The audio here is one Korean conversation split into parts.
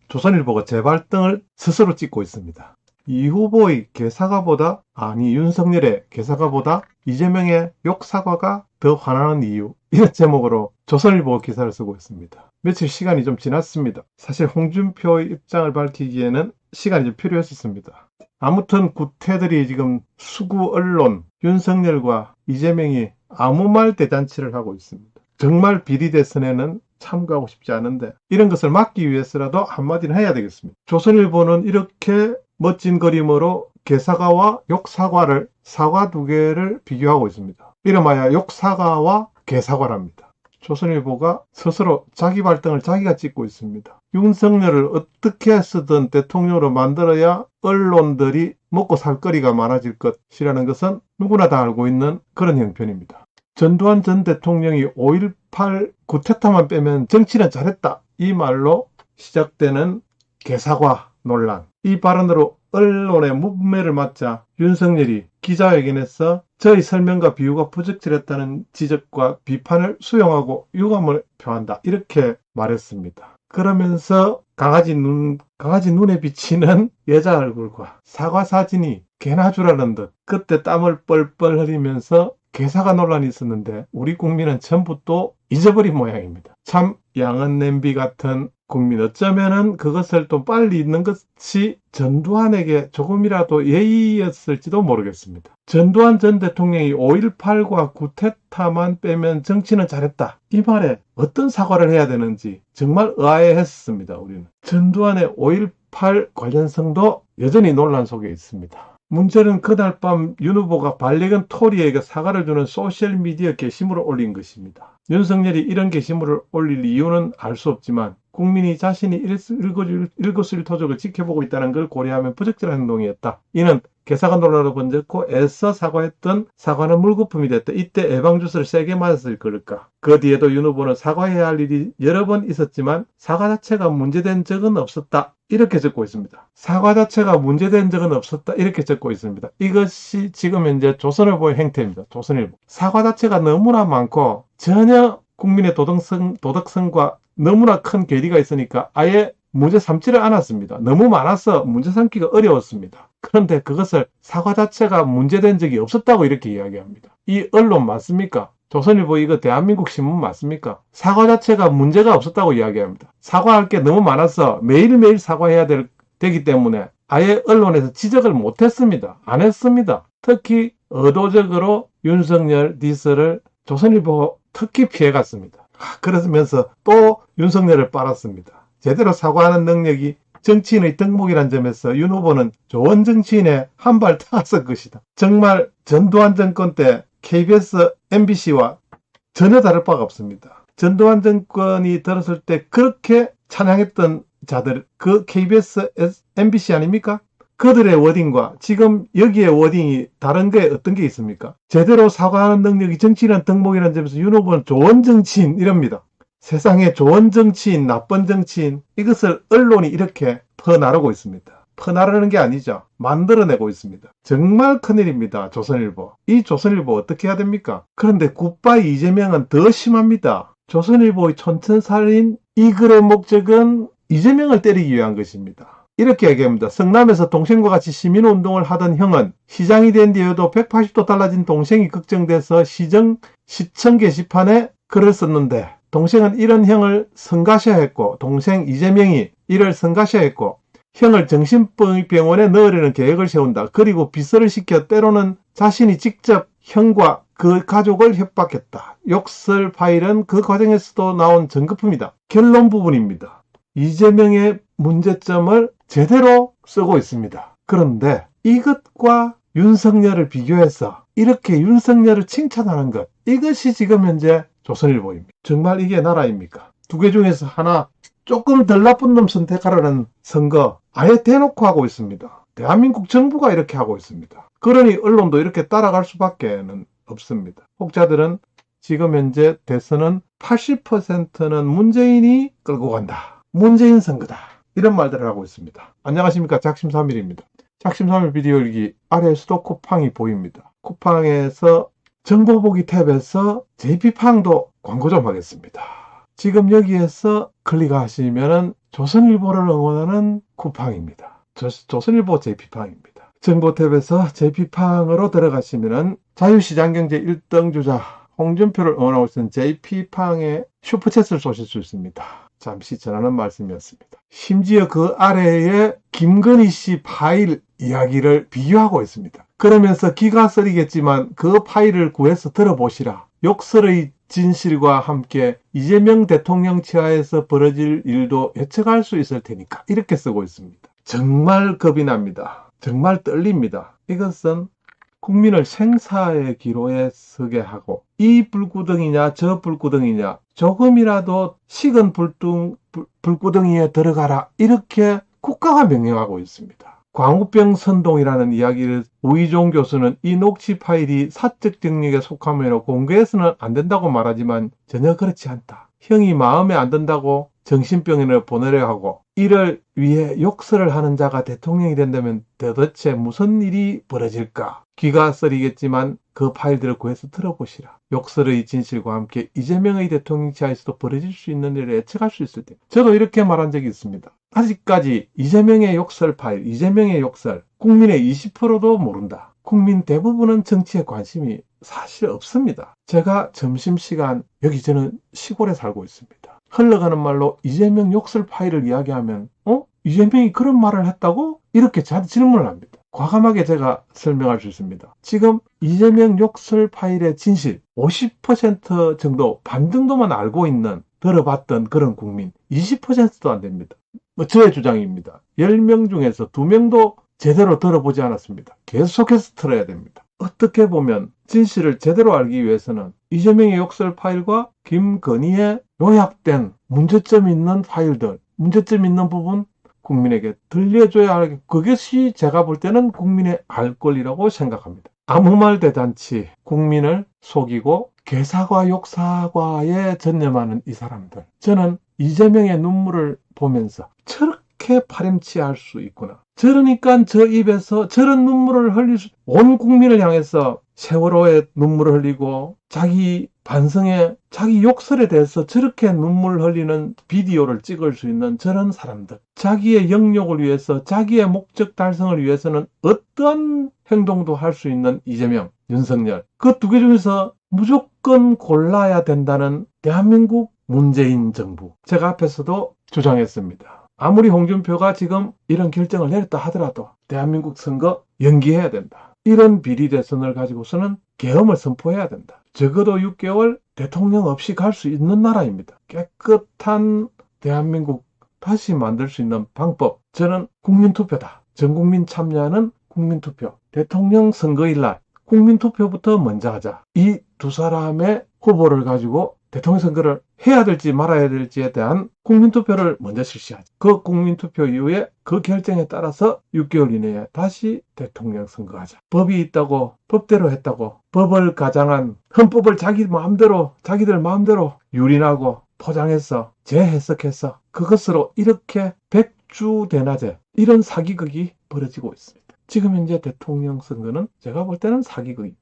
조선일보가 재발등을 스스로 찍고 있습니다. 이 후보의 개사과보다, 윤석열의 개사과보다 이재명의 욕사과가 더 화나는 이유, 이런 제목으로 조선일보 기사를 쓰고 있습니다. 며칠 시간이 좀 지났습니다. 사실 홍준표의 입장을 밝히기에는 시간이 좀 필요했었습니다. 아무튼 구태들이 지금 수구 언론, 윤석열과 이재명이 아무 말 대잔치를 하고 있습니다. 정말 비리 대선에는 참가하고 싶지 않은데 이런 것을 막기 위해서라도 한마디는 해야 되겠습니다. 조선일보는 이렇게 멋진 그림으로 개사과와 욕사과를, 사과 두 개를 비교하고 있습니다. 이름하여 욕사과와 개사과랍니다. 조선일보가 스스로 자기 발등을 자기가 찍고 있습니다. 윤석열을 어떻게 쓰든 대통령으로 만들어야 언론들이 먹고 살 거리가 많아질 것이라는 것은 누구나 다 알고 있는 그런 형편입니다. 전두환 전 대통령이 5.18 쿠데타만 빼면 정치는 잘했다, 이 말로 시작되는 개사과 논란, 이 발언으로 언론의 문매를 맞자 윤석열이 기자회견에서 저의 설명과 비유가 부적절했다는 지적과 비판을 수용하고 유감을 표한다, 이렇게 말했습니다. 그러면서 강아지 눈에 비치는 여자 얼굴과 사과 사진이 개나 주라는 듯 그때 땀을 뻘뻘 흘리면서 개사과 논란이 있었는데 우리 국민은 전부 또 잊어버린 모양입니다. 참 양은 냄비 같은 국민, 어쩌면은 그것을 또 빨리 잊는 것이 전두환에게 조금이라도 예의였을지도 모르겠습니다. 전두환 전 대통령이 5.18과 쿠데타만 빼면 정치는 잘했다, 이 말에 어떤 사과를 해야 되는지 정말 의아해했습니다. 우리는 전두환의 5.18 관련성도 여전히 논란 속에 있습니다. 문제는 그날 밤 윤 후보가 반려견 토리에게 사과를 주는 소셜미디어 게시물을 올린 것입니다. 윤석열이 이런 게시물을 올릴 이유는 알 수 없지만 국민이 자신이 일거수일투족을 지켜보고 있다는 걸 고려하면 부적절한 행동이었다. 이는 개사과 논란으로 번졌고 애써 사과했던 사과는 물거품이 됐다. 이때 예방주사를 세게 맞았을 걸까. 그 뒤에도 윤 후보는 사과해야 할 일이 여러 번 있었지만 사과 자체가 문제된 적은 없었다, 이렇게 적고 있습니다. 사과 자체가 문제된 적은 없었다, 이렇게 적고 있습니다. 이것이 지금 현재 조선일보의 행태입니다. 조선일보. 사과 자체가 너무나 많고 전혀 국민의 도덕성과 너무나 큰 괴리가 있으니까 아예 문제 삼지를 않았습니다. 너무 많아서 문제 삼기가 어려웠습니다. 그런데 그것을 사과 자체가 문제된 적이 없었다고 이렇게 이야기합니다. 이 언론 맞습니까? 조선일보 이거 대한민국 신문 맞습니까? 사과 자체가 문제가 없었다고 이야기합니다. 사과할 게 너무 많아서 매일매일 사과해야 되기 때문에 아예 언론에서 지적을 못했습니다. 안 했습니다. 특히 의도적으로 윤석열 디스를 조선일보 특히 피해갔습니다. 그러면서 또 윤석열을 빨았습니다. 제대로 사과하는 능력이 정치인의 덕목이란 점에서 윤 후보는 좋은 정치인의 한 발 타았을 것이다. 정말 전두환 정권 때 KBS, MBC와 전혀 다를 바가 없습니다. 전두환 정권이 들었을 때 그렇게 찬양했던 자들, 그 KBS, MBC 아닙니까? 그들의 워딩과 지금 여기에 워딩이 다른 게 어떤 게 있습니까? 제대로 사과하는 능력이 정치인의 덕목이라는 점에서 윤 후보는 좋은 정치인, 이럽니다. 세상에 좋은 정치인, 나쁜 정치인, 이것을 언론이 이렇게 퍼나르고 있습니다. 퍼나르는 게 아니죠. 만들어내고 있습니다. 정말 큰일입니다. 조선일보. 이 조선일보 어떻게 해야 됩니까? 그런데 굿바이 이재명은 더 심합니다. 조선일보의 촌천살인 이 글의 목적은 이재명을 때리기 위한 것입니다. 이렇게 얘기합니다. 성남에서 동생과 같이 시민운동을 하던 형은 시장이 된 뒤에도 180도 달라진 동생이 걱정돼서 시청 게시판에 글을 썼는데 동생은 이런 형을 성가셔했고 동생 이재명이 이를 성가셔했고 형을 정신병원에 넣으려는 계획을 세운다. 그리고 비서를 시켜 때로는 자신이 직접 형과 그 가족을 협박했다. 욕설 파일은 그 과정에서도 나온 전거품이다. 결론 부분입니다. 이재명의 문제점을 제대로 쓰고 있습니다. 그런데 이것과 윤석열을 비교해서 이렇게 윤석열을 칭찬하는 것, 이것이 지금 현재 조선일보입니다. 정말 이게 나라입니까? 두 개 중에서 하나 조금 덜 나쁜 놈 선택하라는 선거 아예 대놓고 하고 있습니다. 대한민국 정부가 이렇게 하고 있습니다. 그러니 언론도 이렇게 따라갈 수밖에 없습니다. 혹자들은 지금 현재 대선은 80%는 문재인이 끌고 간다. 문재인 선거다. 이런 말들을 하고 있습니다. 안녕하십니까, 작심삼일입니다. 작심삼일 비디오일기 아래에서도 쿠팡이 보입니다. 쿠팡에서 정보보기 탭에서 JP팡도 광고 좀 하겠습니다. 지금 여기에서 클릭하시면은 조선일보를 응원하는 쿠팡입니다. 조선일보 JP팡입니다. 정보 탭에서 JP팡으로 들어가시면은 자유시장경제 1등 주자 홍준표를 응원하고 있는 JP팡의 슈퍼챗을 쏘실 수 있습니다. 잠시 전하는 말씀이었습니다. 심지어 그 아래에 김건희 씨 파일 이야기를 비교하고 있습니다. 그러면서 기가 쓰리겠지만 그 파일을 구해서 들어보시라. 욕설의 진실과 함께 이재명 대통령 치하에서 벌어질 일도 예측할 수 있을 테니까 이렇게 쓰고 있습니다. 정말 겁이 납니다. 정말 떨립니다. 이것은 국민을 생사의 기로에 서게 하고 이 불구덩이냐 저 불구덩이냐 조금이라도 식은 불구덩이에 들어가라 이렇게 국가가 명령하고 있습니다. 광우병 선동이라는 이야기를 우이종 교수는 이 녹취 파일이 사적 영역에 속하므로 공개해서는 안 된다고 말하지만 전혀 그렇지 않다. 형이 마음에 안 든다고 정신병원에 보내려 하고 이를 위해 욕설을 하는 자가 대통령이 된다면 도대체 무슨 일이 벌어질까? 귀가 쓰리겠지만 그 파일들을 구해서 들어보시라. 욕설의 진실과 함께 이재명의 대통령 치하에서도 벌어질 수 있는 일을 예측할 수 있을 때 저도 이렇게 말한 적이 있습니다. 아직까지 이재명의 욕설 파일, 이재명의 욕설 국민의 20%도 모른다. 국민 대부분은 정치에 관심이 사실 없습니다. 제가 점심시간 여기 저는 시골에 살고 있습니다. 흘러가는 말로 이재명 욕설 파일을 이야기하면 이재명이 그런 말을 했다고? 이렇게 저한테 질문을 합니다. 과감하게 제가 설명할 수 있습니다. 지금 이재명 욕설 파일의 진실 50% 정도 반 정도만 알고 있는 들어봤던 그런 국민 20%도 안 됩니다. 저의 주장입니다. 10명 중에서 2명도 제대로 들어보지 않았습니다. 계속해서 들어야 됩니다. 어떻게 보면 진실을 제대로 알기 위해서는 이재명의 욕설 파일과 김건희의 요약된 문제점 있는 파일들, 문제점 있는 부분 국민에게 들려줘야 할 그것이 제가 볼 때는 국민의 알 권리라고 생각합니다. 아무 말 대잔치 국민을 속이고 개사과 욕사과에 전념하는 이 사람들. 저는 이재명의 눈물을 보면서 저렇게 파렴치할 수 있구나. 저러니까 저 입에서 저런 눈물을 흘릴 온 국민을 향해서 세월호에 눈물을 흘리고 자기 반성에 자기 욕설에 대해서 저렇게 눈물 흘리는 비디오를 찍을 수 있는 저런 사람들. 자기의 영역을 위해서 자기의 목적 달성을 위해서는 어떤 행동도 할 수 있는 이재명, 윤석열. 그 두 개 중에서 무조건 골라야 된다는 대한민국 문재인 정부. 제가 앞에서도 주장했습니다. 아무리 홍준표가 지금 이런 결정을 내렸다 하더라도 대한민국 선거 연기해야 된다. 이런 비리 대선을 가지고서는 계엄을 선포해야 된다. 적어도 6개월 대통령 없이 갈 수 있는 나라입니다. 깨끗한 대한민국 다시 만들 수 있는 방법. 저는 국민투표다. 전국민 참여하는 국민투표. 대통령 선거일 날 국민투표부터 먼저 하자. 이 두 사람의 후보를 가지고 대통령 선거를 해야 될지 말아야 될지에 대한 국민투표를 먼저 실시하죠. 그 국민투표 이후에 그 결정에 따라서 6개월 이내에 다시 대통령 선거하자. 법이 있다고 법대로 했다고 법을 가장한 헌법을 자기들 마음대로 유린하고 포장해서 재해석해서 그것으로 이렇게 백주대낮에 이런 사기극이 벌어지고 있습니다. 지금 현재 대통령 선거는 제가 볼 때는 사기극입니다.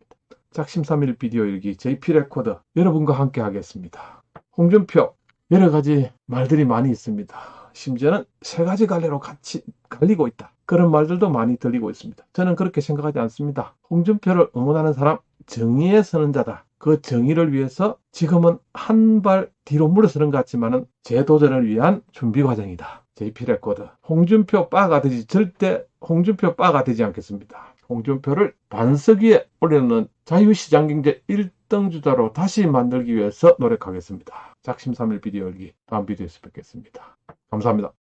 작심삼일 비디오 일기 JP 레코더 여러분과 함께 하겠습니다. 홍준표 여러 가지 말들이 많이 있습니다. 심지어는 3가지 갈래로 같이 갈리고 있다. 그런 말들도 많이 들리고 있습니다. 저는 그렇게 생각하지 않습니다. 홍준표를 응원하는 사람 정의에 서는 자다. 그 정의를 위해서 지금은 한 발 뒤로 물러서는 것 같지만은 재도전을 위한 준비 과정이다. JP 레코더 홍준표 빠가 되지 절대 홍준표 빠가 되지 않겠습니다. 홍준표를 반석 위에 올려놓는 자유시장경제 1등 주자로 다시 만들기 위해서 노력하겠습니다. 작심삼일 비디오 열기 다음 비디오에서 뵙겠습니다. 감사합니다.